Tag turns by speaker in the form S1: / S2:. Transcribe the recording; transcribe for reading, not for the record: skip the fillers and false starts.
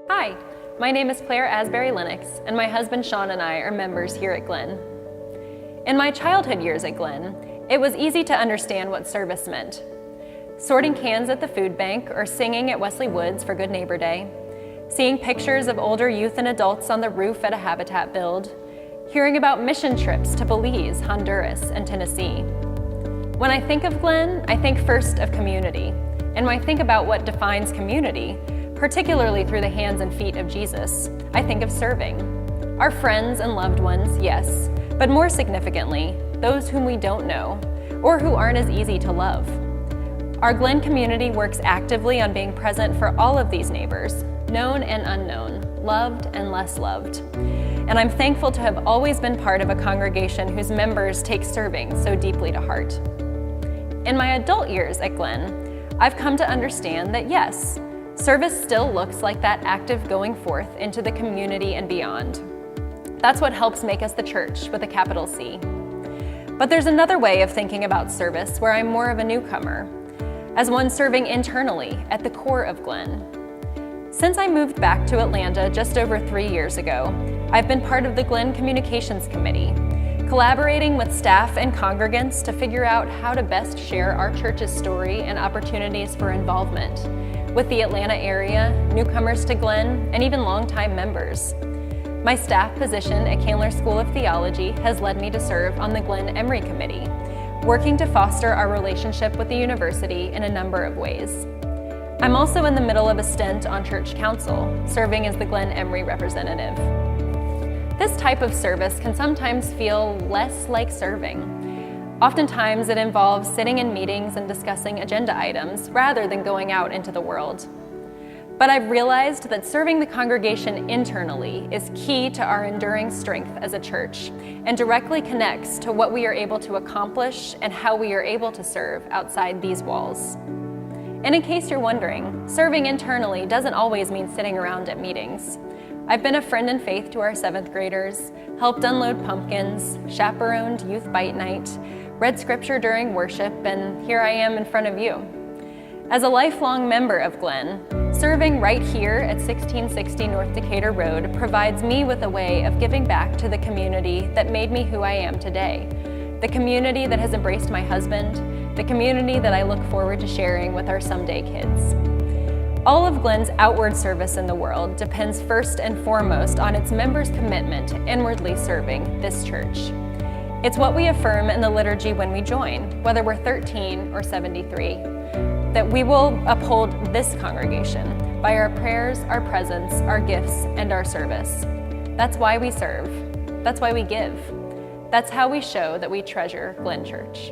S1: Hi, my name is Claire Asbury Lennox, and my husband Sean and I are members here at Glen. In my childhood years at Glen, it was easy to understand what service meant. Sorting cans at the food bank or singing at Wesley Woods for Good Neighbor Day, seeing pictures of older youth and adults on the roof at a Habitat build, hearing about mission trips to Belize, Honduras, and Tennessee. When I think of Glen, I think first of community. And when I think about what defines community, particularly through the hands and feet of Jesus, I think of serving. Our friends and loved ones, yes, but more significantly, those whom we don't know or who aren't as easy to love. Our Glen community works actively on being present for all of these neighbors, known and unknown, loved and less loved. And I'm thankful to have always been part of a congregation whose members take serving so deeply to heart. In my adult years at Glen, I've come to understand that yes, service still looks like that active going forth into the community and beyond. That's what helps make us the church with a capital C. But there's another way of thinking about service where I'm more of a newcomer, as one serving internally at the core of Glen. Since I moved back to Atlanta just over 3 years ago, I've been part of the Glen Communications Committee, collaborating with staff and congregants to figure out how to best share our church's story and opportunities for involvement with the Atlanta area, newcomers to Glen, and even longtime members. My staff position at Candler School of Theology has led me to serve on the Glen Emory Committee, working to foster our relationship with the university in a number of ways. I'm also in the middle of a stint on church council, serving as the Glen Emory representative. This type of service can sometimes feel less like serving. Oftentimes it involves sitting in meetings and discussing agenda items rather than going out into the world. But I've realized that serving the congregation internally is key to our enduring strength as a church and directly connects to what we are able to accomplish and how we are able to serve outside these walls. And in case you're wondering, serving internally doesn't always mean sitting around at meetings. I've been a friend in faith to our 7th graders, helped unload pumpkins, chaperoned youth bite night, read scripture during worship, and here I am in front of you. As a lifelong member of Glen, serving right here at 1660 North Decatur Road provides me with a way of giving back to the community that made me who I am today, the community that has embraced my husband, the community that I look forward to sharing with our someday kids. All of Glen's outward service in the world depends first and foremost on its members' commitment to inwardly serving this church. It's what we affirm in the liturgy when we join, whether we're 13 or 73, that we will uphold this congregation by our prayers, our presence, our gifts, and our service. That's why we serve. That's why we give. That's how we show that we treasure Glen Church.